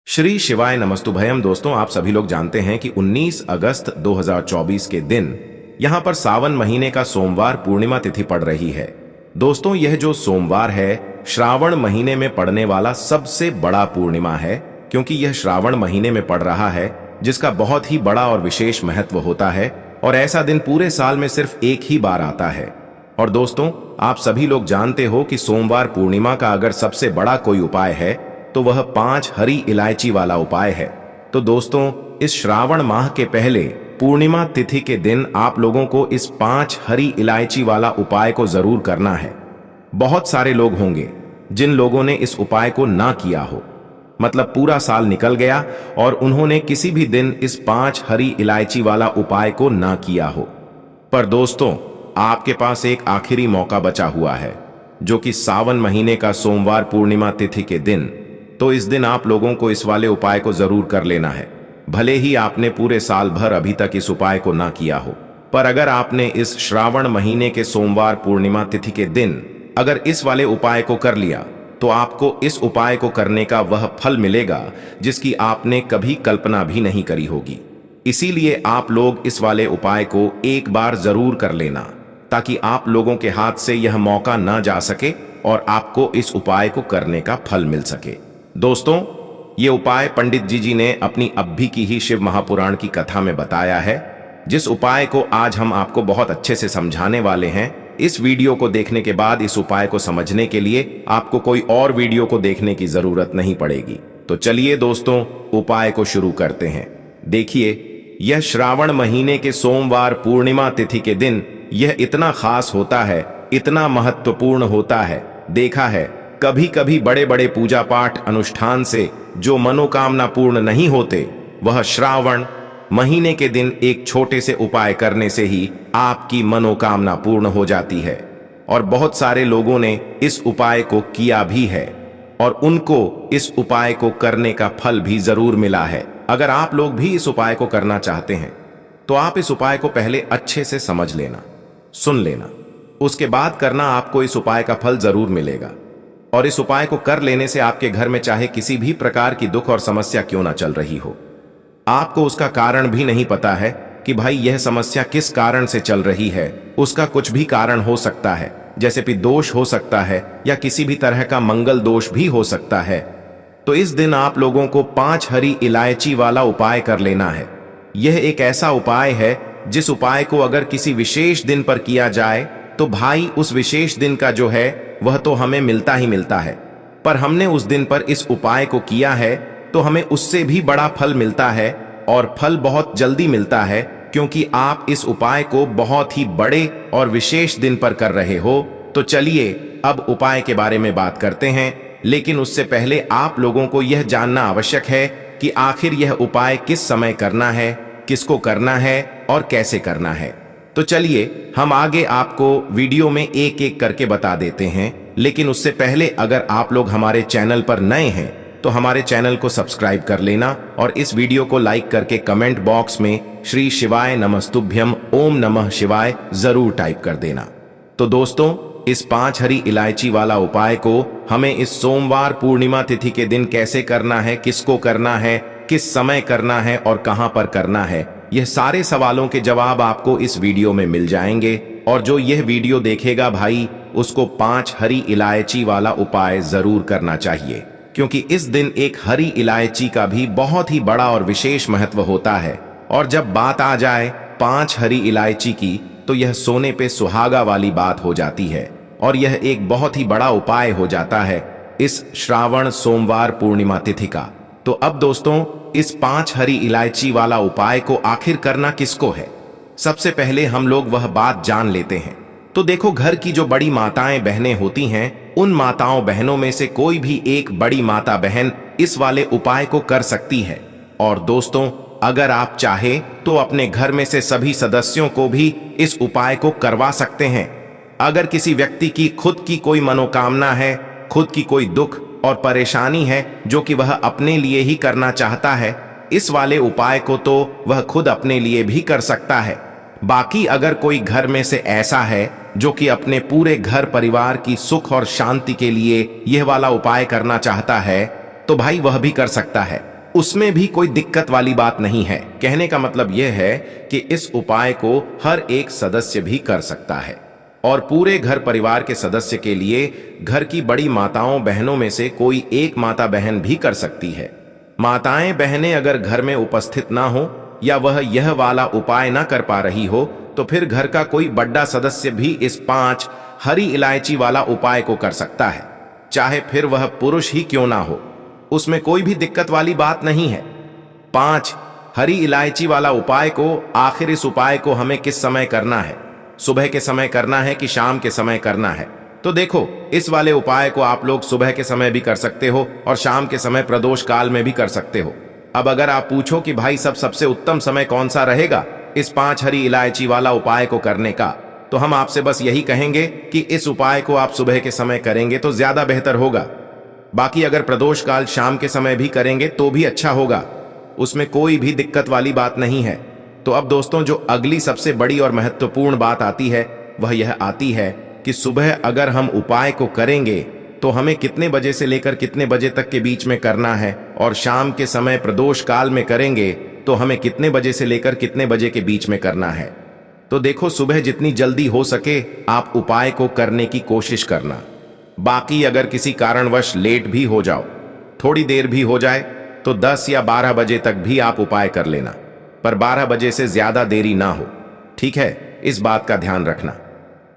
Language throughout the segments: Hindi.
श्री शिवाय नमस्तुभयम। दोस्तों, आप सभी लोग जानते हैं कि 19 अगस्त 2024 के दिन यहां पर सावन महीने का सोमवार पूर्णिमा तिथि पड़ रही है। दोस्तों, यह जो सोमवार है श्रावण महीने में पड़ने वाला सबसे बड़ा पूर्णिमा है, क्योंकि यह श्रावण महीने में पड़ रहा है, जिसका बहुत ही बड़ा और विशेष महत्व होता है। और ऐसा दिन पूरे साल में सिर्फ एक ही बार आता है। और दोस्तों, आप सभी लोग जानते हो कि सोमवार पूर्णिमा का अगर सबसे बड़ा कोई उपाय है तो वह 5 हरी इलायची वाला उपाय है। तो दोस्तों, इस श्रावण माह के पहले पूर्णिमा तिथि के दिन आप लोगों को इस 5 हरी इलायची वाला उपाय को जरूर करना है। बहुत सारे लोग होंगे जिन लोगों ने इस उपाय को ना किया हो, मतलब पूरा साल निकल गया और उन्होंने किसी भी दिन इस 5 हरी इलायची वाला उपाय को ना किया हो। पर दोस्तों, आपके पास एक आखिरी मौका बचा हुआ है, जो कि सावन महीने का सोमवार पूर्णिमा तिथि के दिन। तो इस दिन आप लोगों को इस वाले उपाय को जरूर कर लेना है, भले ही आपने पूरे साल भर अभी तक इस उपाय को ना किया हो। पर अगर आपने इस श्रावण महीने के सोमवार पूर्णिमा तिथि के दिन अगर इस वाले उपाय को कर लिया, तो आपको इस उपाय को करने का वह फल मिलेगा जिसकी आपने कभी कल्पना भी नहीं करी होगी। इसीलिए आप लोग इस वाले उपाय को एक बार जरूर कर लेना, ताकि आप लोगों के हाथ से यह मौका ना जा सके और आपको इस उपाय को करने का फल मिल सके। दोस्तों, ये उपाय पंडित जी ने अपनी अभी की ही शिव महापुराण की कथा में बताया है, जिस उपाय को आज हम आपको बहुत अच्छे से समझाने वाले हैं। इस वीडियो को देखने के बाद इस उपाय को समझने के लिए आपको कोई और वीडियो को देखने की जरूरत नहीं पड़ेगी। तो चलिए दोस्तों, उपाय को शुरू करते हैं। देखिए, यह श्रावण महीने के सोमवार पूर्णिमा तिथि के दिन यह इतना खास होता है, इतना महत्वपूर्ण होता है। देखा है, कभी कभी बड़े बड़े पूजा पाठ अनुष्ठान से जो मनोकामना पूर्ण नहीं होते, वह श्रावण महीने के दिन एक छोटे से उपाय करने से ही आपकी मनोकामना पूर्ण हो जाती है। और बहुत सारे लोगों ने इस उपाय को किया भी है और उनको इस उपाय को करने का फल भी जरूर मिला है। अगर आप लोग भी इस उपाय को करना चाहते हैं, तो आप इस उपाय को पहले अच्छे से समझ लेना, सुन लेना, उसके बाद करना। आपको इस उपाय का फल जरूर मिलेगा। और इस उपाय को कर लेने से आपके घर में चाहे किसी भी प्रकार की दुख और समस्या क्यों ना चल रही हो, आपको उसका कारण भी नहीं पता है कि भाई यह समस्या किस कारण से चल रही है। उसका कुछ भी कारण हो सकता है, जैसे कि दोष हो सकता है या किसी भी तरह का मंगल दोष भी हो सकता है। तो इस दिन आप लोगों को 5 हरी इलायची वाला उपाय कर लेना है। यह एक ऐसा उपाय है जिस उपाय को अगर किसी विशेष दिन पर किया जाए, तो भाई उस विशेष दिन का जो है वह तो हमें मिलता ही मिलता है। पर हमने उस दिन पर इस उपाय को किया है तो हमें उससे भी बड़ा फल मिलता है, और फल बहुत जल्दी मिलता है, क्योंकि आप इस उपाय को बहुत ही बड़े और विशेष दिन पर कर रहे हो। तो चलिए अब उपाय के बारे में बात करते हैं, लेकिन उससे पहले आप लोगों को यह जानना आवश्यक है कि आखिर यह उपाय किस समय करना है, किसको करना है और कैसे करना है। तो चलिए हम आगे आपको वीडियो में एक एक करके बता देते हैं। लेकिन उससे पहले अगर आप लोग हमारे चैनल पर नए हैं, तो हमारे चैनल को सब्सक्राइब कर लेना और इस वीडियो को लाइक करके कमेंट बॉक्स में श्री शिवाय नमस्तुभ्यम ओम नमः शिवाय जरूर टाइप कर देना। तो दोस्तों, इस 5 हरी इलायची वाला उपाय को हमें इस सोमवार पूर्णिमा तिथि के दिन कैसे करना है, किसको करना है, किस समय करना है और कहां पर करना है, यह सारे सवालों के जवाब आपको इस वीडियो में मिल जाएंगे। और जो यह वीडियो देखेगा भाई, उसको 5 हरी इलायची वाला उपाय जरूर करना चाहिए, क्योंकि इस दिन एक हरी इलायची का भी बहुत ही बड़ा और विशेष महत्व होता है। और जब बात आ जाए 5 हरी इलायची की, तो यह सोने पे सुहागा वाली बात हो जाती है और यह एक बहुत ही बड़ा उपाय हो जाता है इस श्रावण सोमवार पूर्णिमा तिथि का। तो अब दोस्तों, इस 5 हरी इलायची वाला उपाय को आखिर करना किसको है, सबसे पहले हम लोग वह बात जान लेते हैं। तो देखो, घर की जो बड़ी माताएं बहनें होती हैं, उन माताओं बहनों में से कोई भी एक बड़ी माता बहन इस वाले उपाय को कर सकती है। और दोस्तों, अगर आप चाहे तो अपने घर में से सभी सदस्यों को भी इस उपाय को करवा सकते हैं। अगर किसी व्यक्ति की खुद की कोई मनोकामना है, खुद की कोई दुख और परेशानी है जो कि वह अपने लिए ही करना चाहता है, इस वाले उपाय को तो वह खुद अपने लिए भी कर सकता है। बाकी अगर कोई घर में से ऐसा है जो कि अपने पूरे घर परिवार की सुख और शांति के लिए यह वाला उपाय करना चाहता है, तो भाई वह भी कर सकता है। उसमें भी कोई दिक्कत वाली बात नहीं है। कहने का मतलब यह है कि इस उपाय को हर एक सदस्य भी कर सकता है और पूरे घर परिवार के सदस्य के लिए घर की बड़ी माताओं बहनों में से कोई एक माता बहन भी कर सकती है। माताएं बहनें अगर घर में उपस्थित ना हो या वह यह वाला उपाय ना कर पा रही हो तो फिर घर का कोई बड़ा सदस्य भी इस 5 हरी इलायची वाला उपाय को कर सकता है, चाहे फिर वह पुरुष ही क्यों ना हो, उसमें कोई भी दिक्कत वाली बात नहीं है। 5 हरी इलायची वाला उपाय को, आखिर इस उपाय को हमें किस समय करना है, सुबह के समय करना है कि शाम के समय करना है? तो देखो, इस वाले उपाय को आप लोग सुबह के समय भी कर सकते हो और शाम के समय प्रदोष काल में भी कर सकते हो। अब अगर आप पूछो कि भाई सबसे उत्तम समय कौन सा रहेगा इस 5 हरी इलायची वाला उपाय को करने का, तो हम आपसे बस यही कहेंगे कि इस उपाय को आप सुबह के समय करेंगे तो ज्यादा बेहतर होगा। बाकी अगर प्रदोष काल शाम के समय भी करेंगे तो भी अच्छा होगा, उसमें कोई भी दिक्कत वाली बात नहीं है। तो अब दोस्तों, जो अगली सबसे बड़ी और महत्वपूर्ण बात आती है वह यह आती है कि सुबह अगर हम उपाय को करेंगे तो हमें कितने बजे से लेकर कितने बजे तक के बीच में करना है, और शाम के समय प्रदोष काल में करेंगे तो हमें कितने बजे से लेकर कितने बजे के बीच में करना है। तो देखो, सुबह जितनी जल्दी हो सके आप उपाय को करने की कोशिश करना। बाकी अगर किसी कारणवश लेट भी हो जाओ, थोड़ी देर भी हो जाए, तो 10 या 12 बजे तक भी आप उपाय कर लेना, पर 12 बजे से ज्यादा देरी ना हो, ठीक है? इस बात का ध्यान रखना।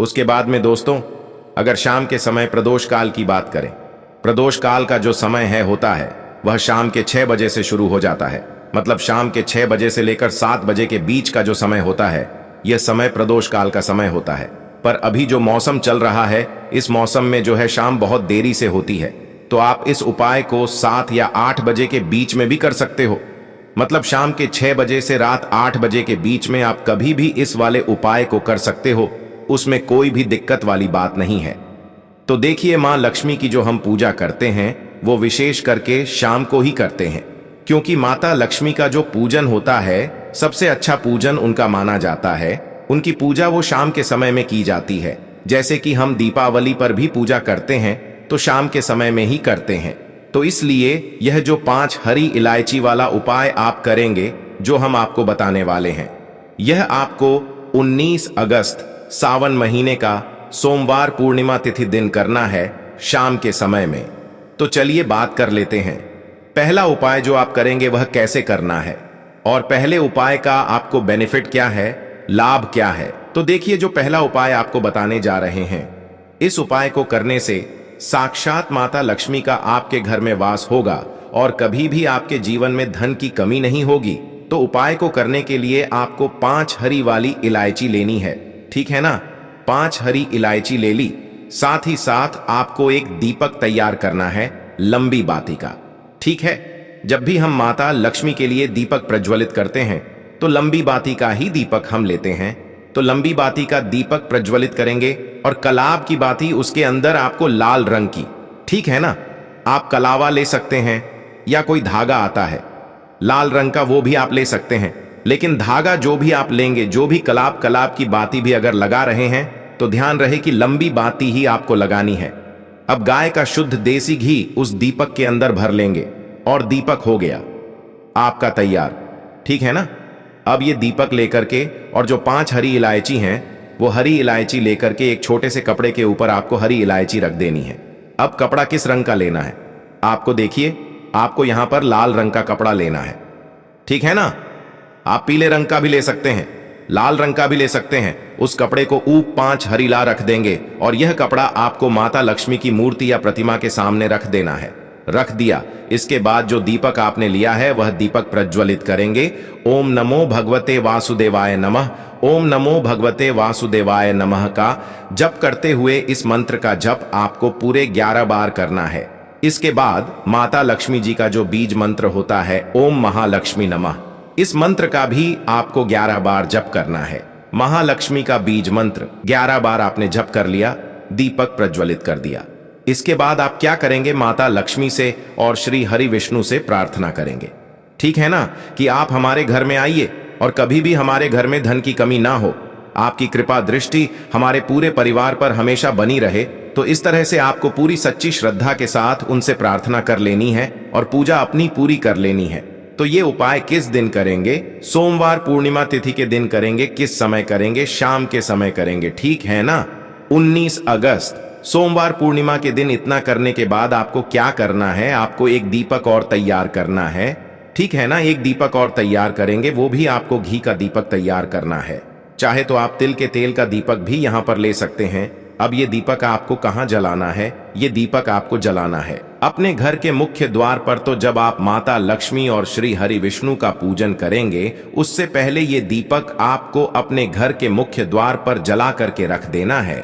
उसके बाद में दोस्तों, अगर शाम के समय प्रदोष काल की बात करें, प्रदोष काल का जो समय होता है वह शाम के 6 बजे से शुरू हो जाता है। मतलब शाम के 6 बजे से लेकर 7 बजे के बीच का जो समय होता है यह समय प्रदोष काल का समय होता है। पर अभी जो मौसम चल रहा है, इस मौसम में जो है शाम बहुत देरी से होती है, तो आप इस उपाय को 7 या 8 बजे के बीच में भी कर सकते हो। मतलब शाम के 6 बजे से रात 8 बजे के बीच में आप कभी भी इस वाले उपाय को कर सकते हो, उसमें कोई भी दिक्कत वाली बात नहीं है। तो देखिए, मां लक्ष्मी की जो हम पूजा करते हैं वो विशेष करके शाम को ही करते हैं, क्योंकि माता लक्ष्मी का जो पूजन होता है सबसे अच्छा पूजन उनका माना जाता है। उनकी पूजा वो शाम के समय में की जाती है। जैसे कि हम दीपावली पर भी पूजा करते हैं तो शाम के समय में ही करते हैं। तो इसलिए यह जो 5 हरी इलायची वाला उपाय आप करेंगे, जो हम आपको बताने वाले हैं, यह आपको 19 अगस्त सावन महीने का सोमवार पूर्णिमा तिथि दिन करना है, शाम के समय में। तो चलिए बात कर लेते हैं। पहला उपाय जो आप करेंगे वह कैसे करना है, और पहले उपाय का आपको बेनिफिट क्या है, लाभ क्या है। तो देखिए, जो पहला उपाय आपको बताने जा रहे हैं, इस उपाय को करने से साक्षात माता लक्ष्मी का आपके घर में वास होगा और कभी भी आपके जीवन में धन की कमी नहीं होगी। तो उपाय को करने के लिए आपको 5 हरी वाली इलायची लेनी है, ठीक है ना? 5 हरी इलायची ले ली। साथ ही साथ आपको एक दीपक तैयार करना है, लंबी बाती का, ठीक है? जब भी हम माता लक्ष्मी के लिए दीपक प्रज्वलित करते हैं तो लंबी बाती का ही दीपक हम लेते हैं। तो लंबी बाती का दीपक प्रज्वलित करेंगे और कलाब की बाती उसके अंदर आपको लाल रंग की, ठीक है ना? आप कलावा ले सकते हैं या कोई धागा आता है लाल रंग का, वो भी आप ले सकते हैं। लेकिन धागा जो भी आप लेंगे, जो भी कलाब की बाती भी अगर लगा रहे हैं तो ध्यान रहे कि लंबी बाती ही आपको लगानी है। अब गाय का शुद्ध देसी घी उस दीपक के अंदर भर लेंगे और दीपक हो गया आपका तैयार, ठीक है ना? अब ये दीपक लेकर के और जो 5 हरी इलायची हैं वो हरी इलायची लेकर के एक छोटे से कपड़े के ऊपर आपको हरी इलायची रख देनी है। अब कपड़ा किस रंग का लेना है आपको, देखिए, आपको यहां पर लाल रंग का कपड़ा लेना है, ठीक है ना? आप पीले रंग का भी ले सकते हैं, लाल रंग का भी ले सकते हैं। उस कपड़े को ऊप 5 हरीला रख देंगे और यह कपड़ा आपको माता लक्ष्मी की मूर्ति या प्रतिमा के सामने रख देना है। रख दिया, इसके बाद जो दीपक आपने लिया है वह दीपक प्रज्वलित करेंगे। ओम नमो भगवते वासुदेवाय नमः, ओम नमो भगवते वासुदेवाय नमः का जप करते हुए इस मंत्र का जप आपको पूरे 11 बार करना है। इसके बाद माता लक्ष्मी जी का जो बीज मंत्र होता है, ओम महालक्ष्मी नमः, इस मंत्र का भी आपको 11 बार जप करना है। महालक्ष्मी का बीज मंत्र 11 बार आपने जप कर लिया, दीपक प्रज्वलित कर दिया। इसके बाद आप क्या करेंगे, माता लक्ष्मी से और श्री हरि विष्णु से प्रार्थना करेंगे, ठीक है ना, कि आप हमारे घर में आइए और कभी भी हमारे घर में धन की कमी ना हो। आपकी कृपा दृष्टि हमारे पूरे परिवार पर हमेशा बनी रहे तो इस तरह से आपको पूरी सच्ची श्रद्धा के साथ उनसे प्रार्थना कर लेनी है और पूजा अपनी पूरी कर लेनी है। तो ये उपाय किस दिन करेंगे? सोमवार पूर्णिमा तिथि के दिन करेंगे। किस समय करेंगे? शाम के समय करेंगे, ठीक है ना? 19 अगस्त सोमवार पूर्णिमा के दिन इतना करने के बाद आपको क्या करना है? आपको एक दीपक और तैयार करना है, ठीक है ना? एक दीपक और तैयार करेंगे, वो भी आपको घी का दीपक तैयार करना है। चाहे तो आप तिल के तेल का दीपक भी यहां पर ले सकते हैं। अब ये दीपक आपको कहां जलाना है? ये दीपक आपको जलाना है अपने घर के मुख्य द्वार पर। तो जब आप माता लक्ष्मी और श्री हरि विष्णु का पूजन करेंगे, उससे पहले ये दीपक आपको अपने घर के मुख्य द्वार पर जला करके रख देना है,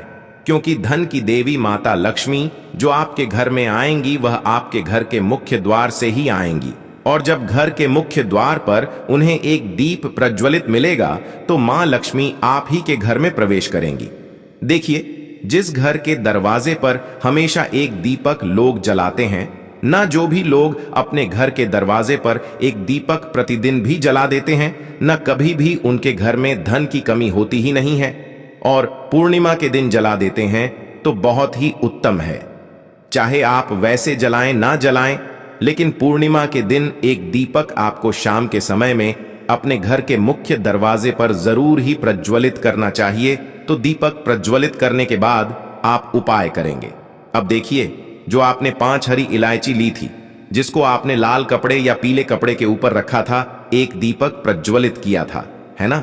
क्योंकि धन की देवी माता लक्ष्मी जो आपके घर में आएंगी वह आपके घर के मुख्य द्वार से ही आएंगी। और जब घर के मुख्य द्वार पर उन्हें एक दीप प्रज्वलित मिलेगा तो मां लक्ष्मी आप ही के घर में प्रवेश करेंगी। देखिए, जिस घर के दरवाजे पर हमेशा एक दीपक लोग जलाते हैं, ना जो भी लोग अपने घर के दरवाजे पर एक दीपक प्रतिदिन भी जला देते हैं, न कभी भी उनके घर में धन की कमी होती ही नहीं है। और पूर्णिमा के दिन जला देते हैं तो बहुत ही उत्तम है। चाहे आप वैसे जलाएं ना जलाएं, लेकिन पूर्णिमा के दिन एक दीपक आपको शाम के समय में अपने घर के मुख्य दरवाजे पर जरूर ही प्रज्वलित करना चाहिए। तो दीपक प्रज्वलित करने के बाद आप उपाय करेंगे। अब देखिए, जो आपने 5 हरी इलायची ली थी, जिसको आपने लाल कपड़े या पीले कपड़े के ऊपर रखा था, एक दीपक प्रज्वलित किया था, है ना?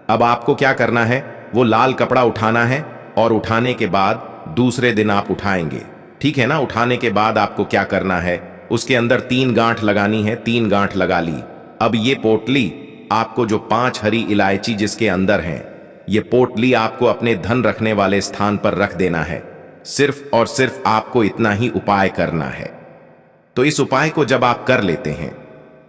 अब आपको क्या करना है? वो लाल कपड़ा उठाना है और उठाने के बाद दूसरे दिन आप उठाएंगे, ठीक है ना? उठाने के बाद आपको क्या करना है? उसके अंदर 3 गांठ लगानी है। 3 गांठ लगा ली। अब ये पोटली आपको, जो 5 हरी इलायची जिसके अंदर हैं, ये पोटली आपको अपने धन रखने वाले स्थान पर रख देना है। सिर्फ और सिर्फ आपको इतना ही उपाय करना है। तो इस उपाय को जब आप कर लेते हैं,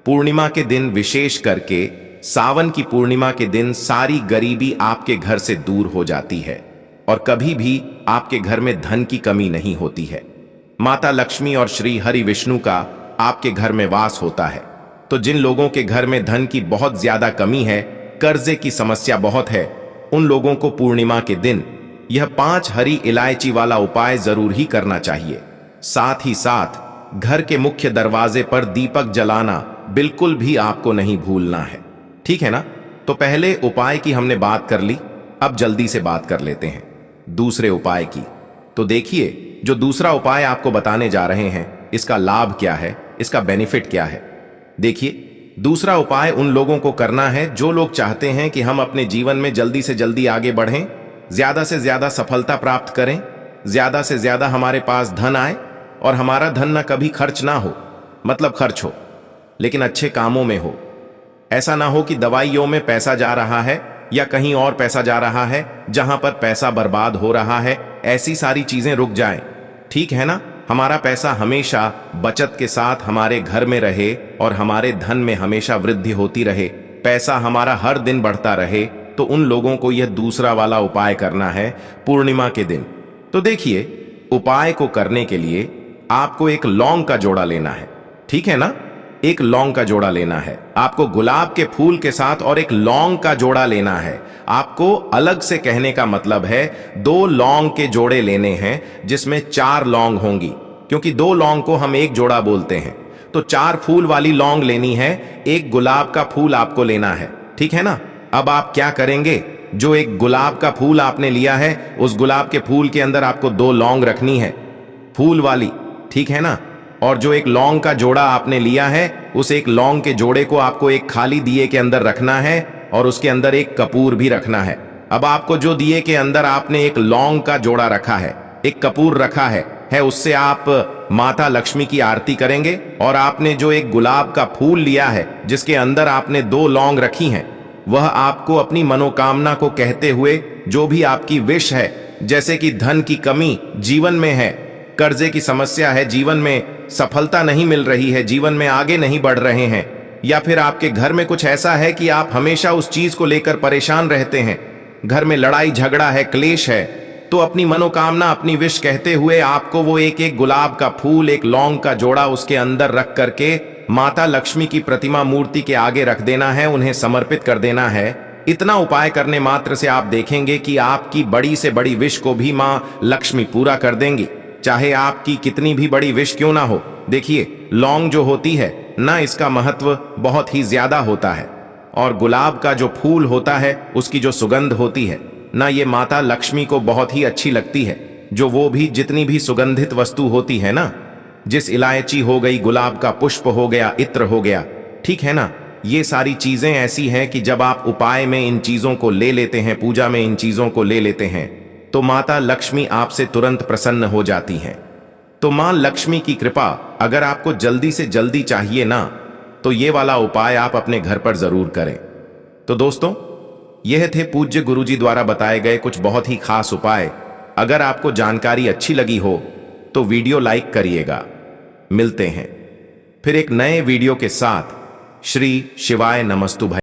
पूर्णिमा के दिन, विशेष करके सावन की पूर्णिमा के दिन, सारी गरीबी आपके घर से दूर हो जाती है और कभी भी आपके घर में धन की कमी नहीं होती है। माता लक्ष्मी और श्री हरि विष्णु का आपके घर में वास होता है। तो जिन लोगों के घर में धन की बहुत ज्यादा कमी है, कर्जे की समस्या बहुत है, उन लोगों को पूर्णिमा के दिन यह 5 हरी इलायची वाला उपाय जरूर ही करना चाहिए। साथ ही साथ घर के मुख्य दरवाजे पर दीपक जलाना बिल्कुल भी आपको नहीं भूलना है, ठीक है ना? तो पहले उपाय की हमने बात कर ली, अब जल्दी से बात कर लेते हैं दूसरे उपाय की। तो देखिए, जो दूसरा उपाय आपको बताने जा रहे हैं, इसका लाभ क्या है, इसका बेनिफिट क्या है। देखिए, दूसरा उपाय उन लोगों को करना है जो लोग चाहते हैं कि हम अपने जीवन में जल्दी से जल्दी आगे बढ़ें, ज्यादा से ज्यादा सफलता प्राप्त करें, ज्यादा से ज्यादा हमारे पास धन आए और हमारा धन ना कभी खर्च ना हो, मतलब खर्च हो लेकिन अच्छे कामों में हो। ऐसा ना हो कि दवाइयों में पैसा जा रहा है या कहीं और पैसा जा रहा है जहां पर पैसा बर्बाद हो रहा है। ऐसी सारी चीजें रुक जाएं, ठीक है ना? हमारा पैसा हमेशा बचत के साथ हमारे घर में रहे और हमारे धन में हमेशा वृद्धि होती रहे, पैसा हमारा हर दिन बढ़ता रहे। तो उन लोगों को यह दूसरा वाला उपाय करना है पूर्णिमा के दिन। तो देखिए, उपाय को करने के लिए आपको एक लौंग का जोड़ा लेना है, ठीक है ना? एक लौंग का जोड़ा लेना है आपको, गुलाब के फूल के साथ, और एक लौंग का जोड़ा लेना है आपको। अलग से कहने का मतलब है 2 लौंग के जोड़े लेने हैं, जिसमें 4 लौंग होंगी, क्योंकि 2 लौंग को हम एक जोड़ा बोलते हैं। तो 4 फूल वाली लौंग लेनी है, एक गुलाब का फूल आपको लेना है, ठीक है ना? अब आप क्या करेंगे? जो एक गुलाब का फूल आपने लिया है, उस गुलाब के फूल के अंदर आपको 2 लौंग रखनी है, फूल वाली, ठीक है ना? और जो एक लौंग का जोड़ा आपने लिया है, उस एक लौंग के जोड़े को आपको एक खाली दिए के अंदर रखना है और उसके अंदर एक कपूर भी रखना है। अब आपको जो दिए के अंदर आपने एक लौंग का जोड़ा रखा है, एक कपूर रखा है, उससे आप माता लक्ष्मी की आरती करेंगे। और आपने जो एक गुलाब का फूल लिया है, जिसके अंदर आपने 2 लौंग रखी हैं, वह आपको अपनी मनोकामना को कहते हुए, जो भी आपकी विश है, जैसे कि धन की कमी जीवन में है, कर्जे की समस्या है, जीवन में सफलता नहीं मिल रही है, जीवन में आगे नहीं बढ़ रहे हैं, या फिर आपके घर में कुछ ऐसा है कि आप हमेशा उस चीज को लेकर परेशान रहते हैं, घर में लड़ाई झगड़ा है, क्लेश है, तो अपनी मनोकामना, अपनी विश कहते हुए आपको वो एक एक गुलाब का फूल, एक लौंग का जोड़ा उसके अंदर रख करके माता लक्ष्मी की प्रतिमा मूर्ति के आगे रख देना है, उन्हें समर्पित कर देना है। इतना उपाय करने मात्र से आप देखेंगे कि आपकी बड़ी से बड़ी विश को भी मां लक्ष्मी पूरा कर देंगी, चाहे आपकी कितनी भी बड़ी विश क्यों ना हो। देखिए, लौंग जो होती है ना, इसका महत्व बहुत ही ज्यादा होता है, और गुलाब का जो फूल होता है उसकी जो सुगंध होती है ना, ये माता लक्ष्मी को बहुत ही अच्छी लगती है। जो वो भी जितनी भी सुगंधित वस्तु होती है ना, जिस इलायची हो गई, गुलाब का पुष्प हो गया, इत्र हो गया, ठीक है ना, ये सारी चीजें ऐसी हैं कि जब आप उपाय में इन चीजों को ले लेते हैं, पूजा में इन चीजों को ले लेते हैं, तो माता लक्ष्मी आपसे तुरंत प्रसन्न हो जाती हैं। तो मां लक्ष्मी की कृपा अगर आपको जल्दी से जल्दी चाहिए ना, तो ये वाला उपाय आप अपने घर पर जरूर करें। तो दोस्तों, यह थे पूज्य गुरुजी द्वारा बताए गए कुछ बहुत ही खास उपाय। अगर आपको जानकारी अच्छी लगी हो तो वीडियो लाइक करिएगा। मिलते हैं फिर एक नए वीडियो के साथ। श्री शिवाय नमस्तु।